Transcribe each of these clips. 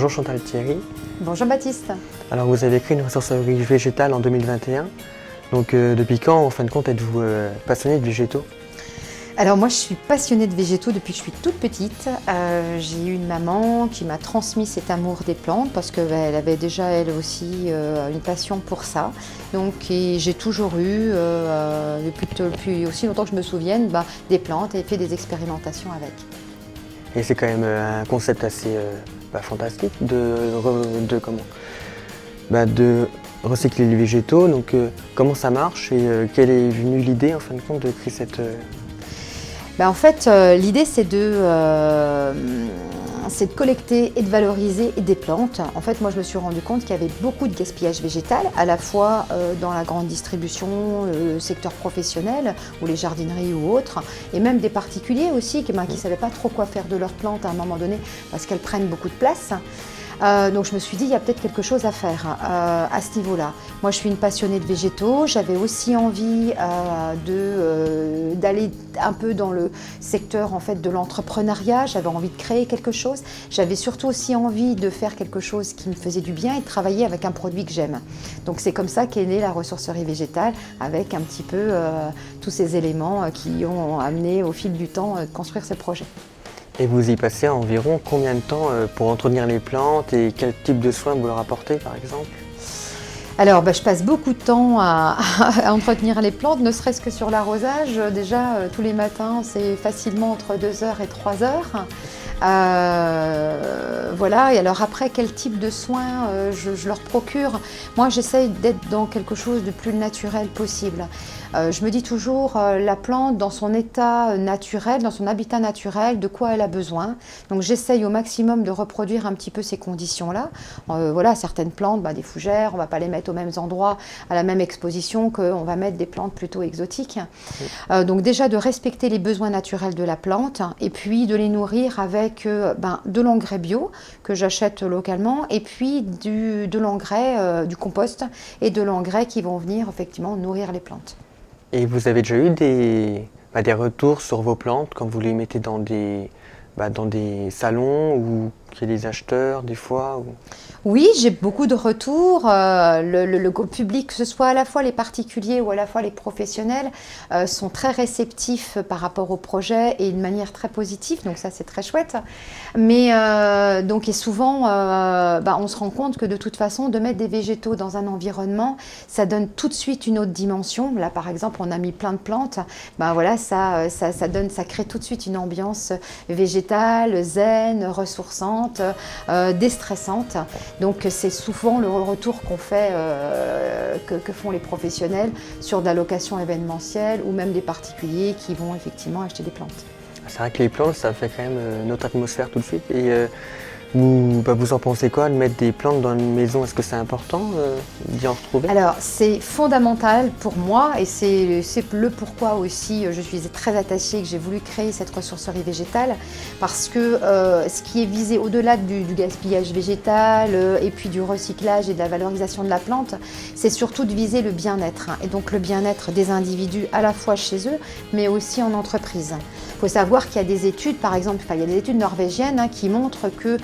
Bonjour Chantal Thierry. Bonjour Baptiste. Alors vous avez créé une ressourcerie végétale en 2021. Donc depuis quand en fin de compte êtes-vous passionné de végétaux? Alors moi je suis passionnée de végétaux depuis que je suis toute petite. J'ai eu une maman qui m'a transmis cet amour des plantes parce qu'elle avait déjà elle aussi une passion pour ça. Donc j'ai toujours eu, depuis aussi longtemps que je me souvienne, des plantes et fait des expérimentations avec. Et c'est quand même un concept assez fantastique de recycler les végétaux. Donc comment ça marche et quelle est venue l'idée en fin de compte de créer cette... En fait, l'idée c'est de collecter et de valoriser des plantes. En fait, moi je me suis rendu compte qu'il y avait beaucoup de gaspillage végétal, à la fois dans la grande distribution, le secteur professionnel ou les jardineries ou autres, et même des particuliers aussi qui ne savaient pas trop quoi faire de leurs plantes à un moment donné parce qu'elles prennent beaucoup de place. Donc je me suis dit, il y a peut-être quelque chose à faire à ce niveau-là. Moi, je suis une passionnée de végétaux. J'avais aussi envie d'aller un peu dans le secteur en fait, de l'entrepreneuriat. J'avais envie de créer quelque chose. J'avais surtout aussi envie de faire quelque chose qui me faisait du bien et de travailler avec un produit que j'aime. Donc c'est comme ça qu'est née la ressourcerie végétale, avec un petit peu tous ces éléments qui ont amené au fil du temps de construire ce projet. Et vous y passez environ combien de temps pour entretenir les plantes et quel type de soins vous leur apportez par exemple? Alors je passe beaucoup de temps à entretenir les plantes, ne serait-ce que sur l'arrosage. Déjà tous les matins c'est facilement entre 2 heures et 3 heures. Voilà, et alors après quel type de soins je leur procure? Moi j'essaye d'être dans quelque chose de plus naturel possible. Je me dis toujours la plante dans son état naturel, dans son habitat naturel, de quoi elle a besoin. Donc j'essaye au maximum de reproduire un petit peu ces conditions-là. Voilà, certaines plantes, des fougères, on ne va pas les mettre aux mêmes endroits, à la même exposition qu'on va mettre des plantes plutôt exotiques. Donc déjà de respecter les besoins naturels de la plante et puis de les nourrir avec de l'engrais bio que j'achète localement et puis de l'engrais, du compost et de l'engrais qui vont venir effectivement nourrir les plantes. Et vous avez déjà eu des retours sur vos plantes quand vous les mettez dans des salons ou qu'il y a des acheteurs des fois ou... Oui, j'ai beaucoup de retours. Le public, que ce soit à la fois les particuliers ou à la fois les professionnels, sont très réceptifs par rapport au projet et de manière très positive. Donc ça, c'est très chouette. Mais et souvent, on se rend compte que de toute façon, de mettre des végétaux dans un environnement, ça donne tout de suite une autre dimension. Là, par exemple, on a mis plein de plantes. Voilà, ça crée tout de suite une ambiance végétale, zen, ressourçante, déstressante. Donc c'est souvent le retour qu'on fait, que font les professionnels sur de la location événementielle ou même des particuliers qui vont effectivement acheter des plantes. C'est vrai que les plantes, ça fait quand même notre atmosphère tout de suite. Et vous en pensez quoi de mettre des plantes dans une maison? Est-ce que c'est important d'y en retrouver? Alors c'est fondamental pour moi et c'est le pourquoi aussi je suis très attachée que j'ai voulu créer cette ressourcerie végétale parce que ce qui est visé au-delà du gaspillage végétal et puis du recyclage et de la valorisation de la plante, c'est surtout de viser le bien-être et donc le bien-être des individus à la fois chez eux mais aussi en entreprise. Il faut savoir qu'il y a des études, par exemple, il y a des études norvégiennes qui montrent que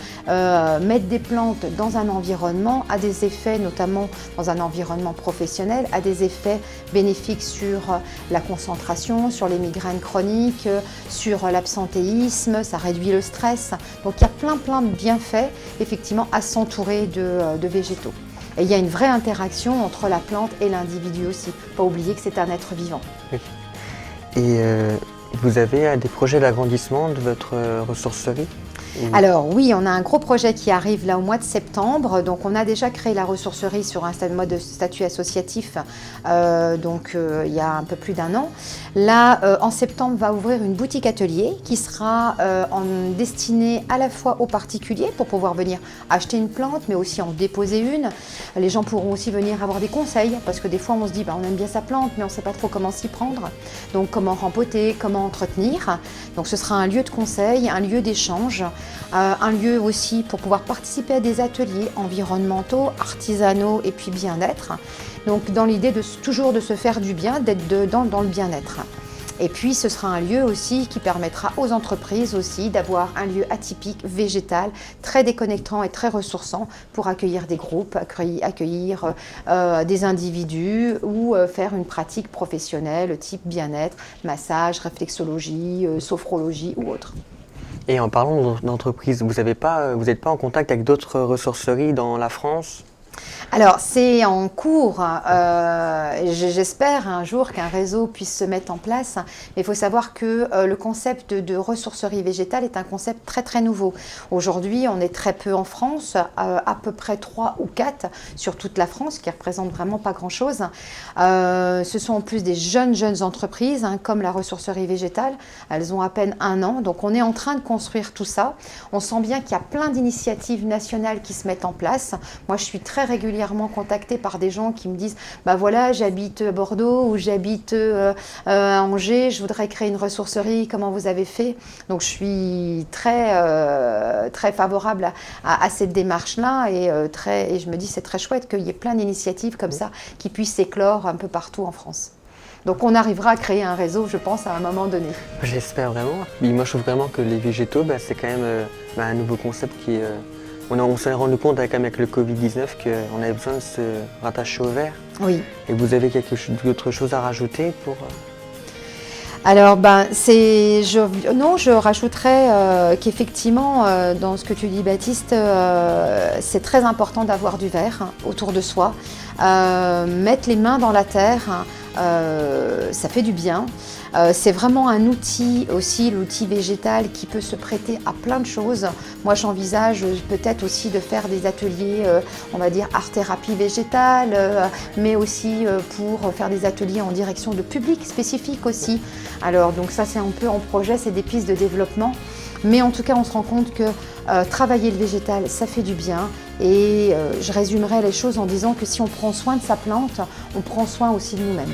mettre des plantes dans un environnement a des effets, notamment dans un environnement professionnel, a des effets bénéfiques sur la concentration, sur les migraines chroniques, sur l'absentéisme, ça réduit le stress. Donc il y a plein de bienfaits effectivement à s'entourer de végétaux. Et il y a une vraie interaction entre la plante et l'individu aussi. Il ne faut pas oublier que c'est un être vivant. Oui. Et vous avez des projets d'agrandissement de votre ressourcerie? Alors oui, on a un gros projet qui arrive là au mois de septembre. Donc on a déjà créé la ressourcerie sur un mode de statut associatif il y a un peu plus d'1 an. Là, en septembre, va ouvrir une boutique atelier qui sera destinée à la fois aux particuliers pour pouvoir venir acheter une plante, mais aussi en déposer une. Les gens pourront aussi venir avoir des conseils parce que des fois on se dit on aime bien sa plante, mais on ne sait pas trop comment s'y prendre. Donc comment rempoter, comment entretenir. Donc ce sera un lieu de conseil, un lieu d'échange. Un lieu aussi pour pouvoir participer à des ateliers environnementaux, artisanaux et puis bien-être. Donc dans l'idée toujours de se faire du bien, d'être dans le bien-être. Et puis ce sera un lieu aussi qui permettra aux entreprises aussi d'avoir un lieu atypique, végétal, très déconnectant et très ressourçant pour accueillir des groupes, accueillir des individus ou faire une pratique professionnelle type bien-être, massage, réflexologie, sophrologie ou autre. Et en parlant d'entreprise, vous n'êtes pas en contact avec d'autres ressourceries dans la France? Alors, c'est en cours. J'espère un jour qu'un réseau puisse se mettre en place. Mais il faut savoir que le concept de ressourcerie végétale est un concept très très nouveau. Aujourd'hui, on est très peu en France, à peu près 3 ou 4 sur toute la France, qui ne représente vraiment pas grand-chose. Ce sont en plus des jeunes entreprises, comme la ressourcerie végétale. Elles ont à peine 1 an. Donc, on est en train de construire tout ça. On sent bien qu'il y a plein d'initiatives nationales qui se mettent en place. Moi, je suis très régulièrement contactée par des gens qui me disent bah voilà, j'habite à Bordeaux ou j'habite à Angers, je voudrais créer une ressourcerie, comment vous avez fait? Donc je suis très favorable à cette démarche-là et je me dis c'est très chouette qu'il y ait plein d'initiatives comme ça qui puissent éclore un peu partout en France. Donc on arrivera à créer un réseau, je pense, à un moment donné. J'espère vraiment. Et moi je trouve vraiment que les végétaux, c'est quand même un nouveau concept qui est... On s'est rendu compte avec le Covid-19 qu'on avait besoin de se rattacher au vert. Oui. Et vous avez autre chose à rajouter pour... Alors, je rajouterais qu'effectivement, dans ce que tu dis, Baptiste, c'est très important d'avoir du vert autour de soi. Mettre les mains dans la terre, ça fait du bien. C'est vraiment un outil aussi, l'outil végétal, qui peut se prêter à plein de choses. Moi, j'envisage peut-être aussi de faire des ateliers, on va dire, art-thérapie végétale, mais aussi pour faire des ateliers en direction de publics spécifiques aussi. Alors, donc ça, c'est un peu en projet, c'est des pistes de développement. Mais en tout cas, on se rend compte que travailler le végétal, ça fait du bien. Et je résumerai les choses en disant que si on prend soin de sa plante, on prend soin aussi de nous-mêmes.